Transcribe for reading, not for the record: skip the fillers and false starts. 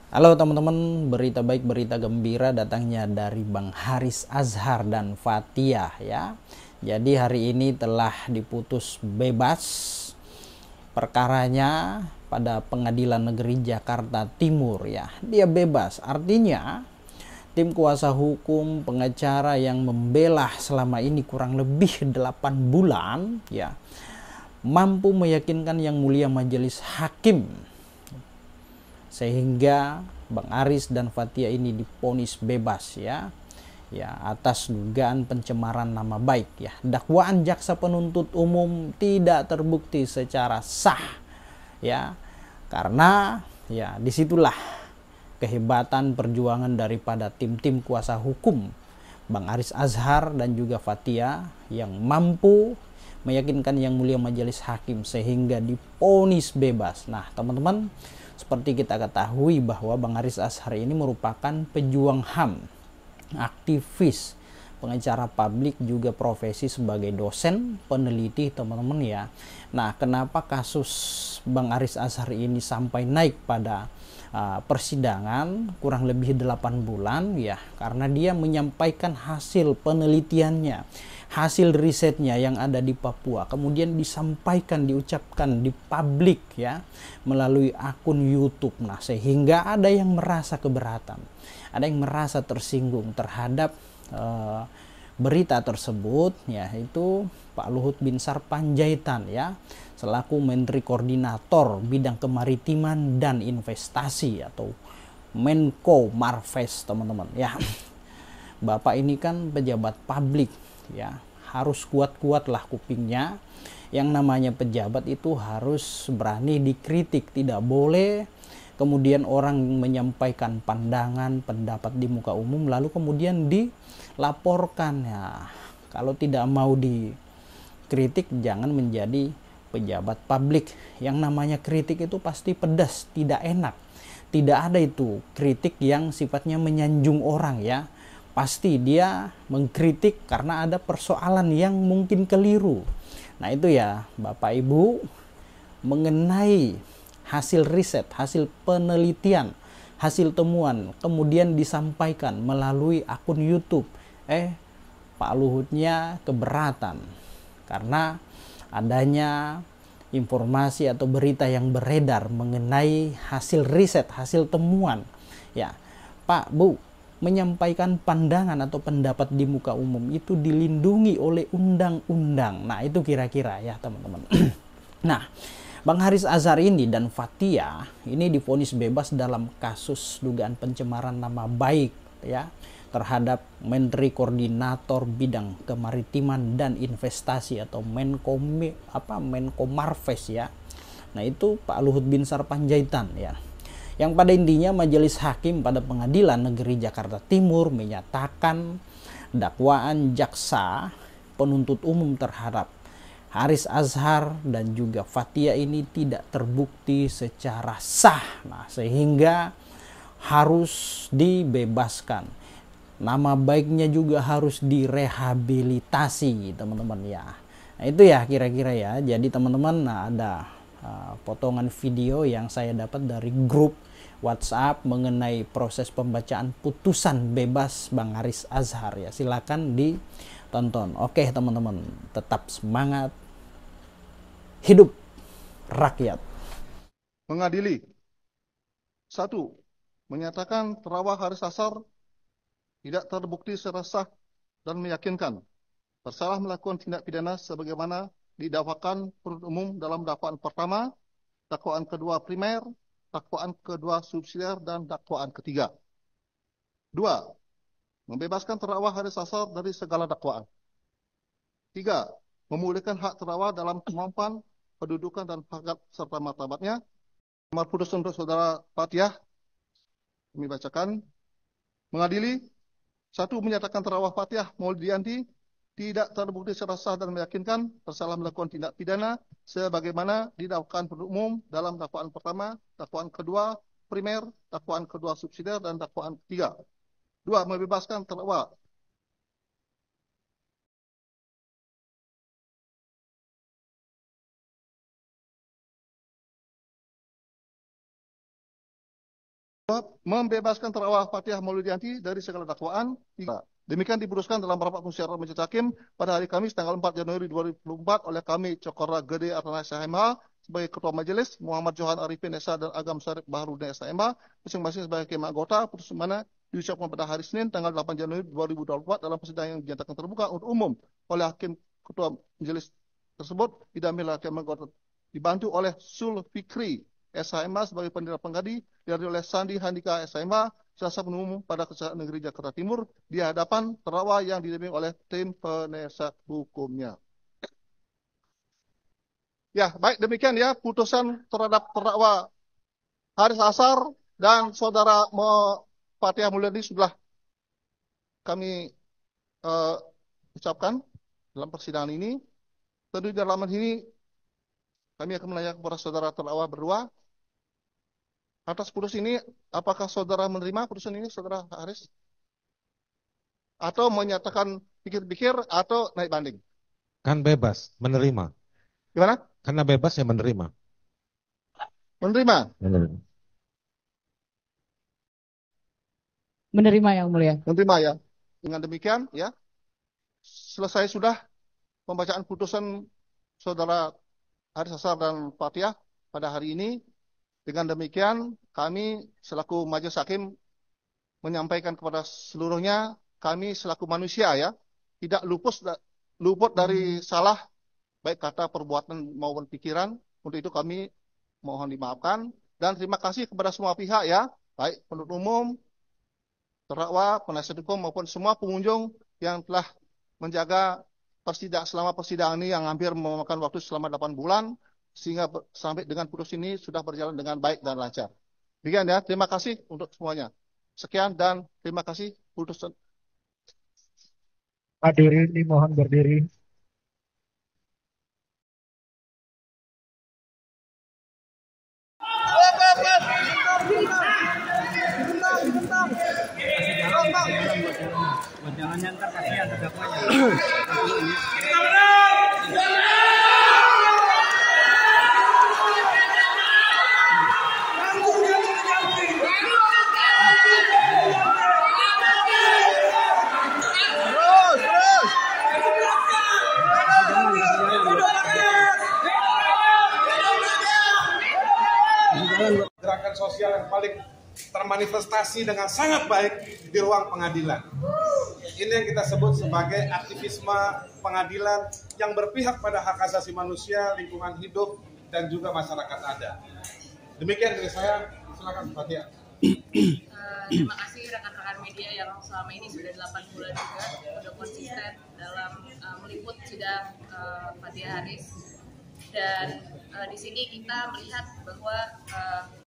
Halo teman-teman, berita baik, berita gembira datangnya dari Bang Haris Azhar dan Fathia ya. Jadi hari ini telah diputus bebas perkaranya pada Pengadilan Negeri Jakarta Timur ya. Dia bebas, artinya tim kuasa hukum pengacara yang membela selama ini kurang lebih 8 bulan ya mampu meyakinkan Yang Mulia Majelis Hakim sehingga Bang Aris dan Fathia ini diponis bebas ya atas dugaan pencemaran nama baik ya. Dakwaan jaksa penuntut umum tidak terbukti secara sah ya, karena ya disitulah kehebatan perjuangan daripada tim-tim kuasa hukum Bang Aris Azhar dan juga Fathia yang mampu meyakinkan Yang Mulia Majelis Hakim sehingga diponis bebas. Nah teman-teman, seperti kita ketahui bahwa Bang Aris Azhar ini merupakan pejuang HAM, aktivis, pengacara publik, juga profesi sebagai dosen peneliti teman-teman ya. Nah kenapa kasus Bang Aris Azhar ini sampai naik pada persidangan kurang lebih 8 bulan ya, karena dia menyampaikan hasil penelitiannya, hasil risetnya yang ada di Papua, kemudian disampaikan, diucapkan di publik ya melalui akun YouTube. Nah sehingga ada yang merasa keberatan, ada yang merasa tersinggung terhadap berita tersebut, yaitu Pak Luhut Binsar Panjaitan ya, selaku Menteri Koordinator Bidang Kemaritiman dan Investasi atau Menko Marves teman-teman ya. Bapak ini kan pejabat publik ya, harus kuat-kuat lah kupingnya. Yang namanya pejabat itu harus berani dikritik, tidak boleh kemudian orang menyampaikan pandangan, pendapat di muka umum lalu kemudian dilaporkan ya. Kalau tidak mau dikritik, jangan menjadi pejabat publik. Yang namanya kritik itu pasti pedas, tidak enak. Tidak ada itu kritik yang sifatnya menyanjung orang ya. Pasti dia mengkritik karena ada persoalan yang mungkin keliru. Nah itu ya Bapak Ibu, mengenai hasil riset, hasil penelitian, hasil temuan, kemudian disampaikan melalui akun YouTube. Pak Luhutnya keberatan karena adanya informasi atau berita yang beredar mengenai hasil riset, hasil temuan. Ya, Pak, Bu, menyampaikan pandangan atau pendapat di muka umum itu dilindungi oleh undang-undang. Nah, itu kira-kira ya, teman-teman. Nah, Bang Haris Azhar ini dan Fathia ini divonis bebas dalam kasus dugaan pencemaran nama baik ya terhadap Menteri Koordinator Bidang Kemaritiman dan Investasi atau Menko Marves ya. Nah, itu Pak Luhut Binsar Panjaitan ya. Yang pada intinya Majelis Hakim pada Pengadilan Negeri Jakarta Timur menyatakan dakwaan jaksa penuntut umum terhadap Haris Azhar dan juga Fathia ini tidak terbukti secara sah. Nah, sehingga harus dibebaskan. Nama baiknya juga harus direhabilitasi, teman-teman ya. Nah, itu ya kira-kira ya. Jadi teman-teman, nah, ada potongan video yang saya dapat dari grup WhatsApp mengenai proses pembacaan putusan bebas Bang Haris Azhar ya. Silakan ditonton. Oke, teman-teman, tetap semangat, hidup rakyat. Mengadili. Satu, menyatakan terdakwa Haris Azhar tidak terbukti secara sah dan meyakinkan bersalah melakukan tindak pidana sebagaimana didakwakan penuntut umum dalam dakwaan pertama, dakwaan kedua primer, dakwaan kedua subsidiar, dan dakwaan ketiga. Dua, membebaskan terdakwa Haris Azhar dari segala dakwaan. Tiga, memulihkan hak terdakwa dalam kemampuan, kedudukan, dan harkat serta martabatnya. Nomor putus untuk saudara Fathia, kami bacakan. Mengadili. Satu, menyatakan terdakwa Fathia Maulidiyanti tidak terbukti secara sah dan meyakinkan bersalah melakukan tindak pidana sebagaimana didakwakan penuntut umum dalam dakwaan pertama, dakwaan kedua primer, dakwaan kedua subsidiar, dan dakwaan ketiga. Dua, membebaskan terdakwa membebaskan terdakwa Fathiah Maulidiyanti dari segala dakwaan. Demikian diputuskan dalam rapat musyawarah majelis hakim pada hari Kamis tanggal 4 Januari 2024 oleh kami Cokora Gede Artana SHMH sebagai Ketua Majelis, Muhammad Johan Arifin Esa dan Agam Sarip Baharudin SHMH masing-masing sebagai hakim anggota. Putusan mana diucapkan pada hari Senin tanggal 8 Januari 2024 dalam persidangan yang dinyatakan terbuka untuk umum oleh Hakim Ketua Majelis tersebut didampingi hakim anggota dibantu oleh Sul Fikri SHMH sebagai pendiri penggadi, dihadiri oleh Sandi Handika SHMH Jaksa Penuntut Umum pada Kejaksaan Negeri Jakarta Timur di hadapan terdakwa yang didampingi oleh tim penasihat hukumnya. Ya, baik demikian ya putusan terhadap terdakwa Haris Azhar dan saudara Fathiah Maulidiyanti sudah kami ucapkan dalam persidangan ini. Tentu di dalam ini kami akan menanyakan kepada saudara terdakwa berdua atas putus ini, apakah saudara menerima putusan ini, saudara Haris? Atau menyatakan pikir-pikir atau naik banding? Kan bebas, menerima. Gimana? Karena bebas ya menerima. Menerima? Menerima. Menerima yang mulia. Menerima ya. Dengan demikian ya, selesai sudah pembacaan putusan saudara Haris Azhar dan Fathiah pada hari ini. Dengan demikian, kami selaku majelis hakim menyampaikan kepada seluruhnya, kami selaku manusia ya, tidak luput dari salah, baik kata, perbuatan maupun pikiran. Untuk itu kami mohon dimaafkan. Dan terima kasih kepada semua pihak ya, baik penuntut umum, terdakwa, penasihat hukum maupun semua pengunjung yang telah menjaga selama persidangan ini yang hampir memakan waktu selama 8 bulan. Sehingga sampai dengan putus ini sudah berjalan dengan baik dan lancar. Demikian ya, terima kasih untuk semuanya. Sekian dan terima kasih putusan. Hadirin dimohon berdiri. Jangan ntar kasihan terdakwanya. Gerakan sosial yang paling termanifestasi dengan sangat baik di ruang pengadilan. Ini yang kita sebut sebagai aktivisme pengadilan yang berpihak pada hak asasi manusia, lingkungan hidup, dan juga masyarakat adat. Demikian dari saya, silakan Fathiah. Terima kasih rekan-rekan media yang selama ini sudah 8 bulan juga sudah konsisten dalam meliput sidang Fathiah Haris. Dan di sini kita melihat bahwa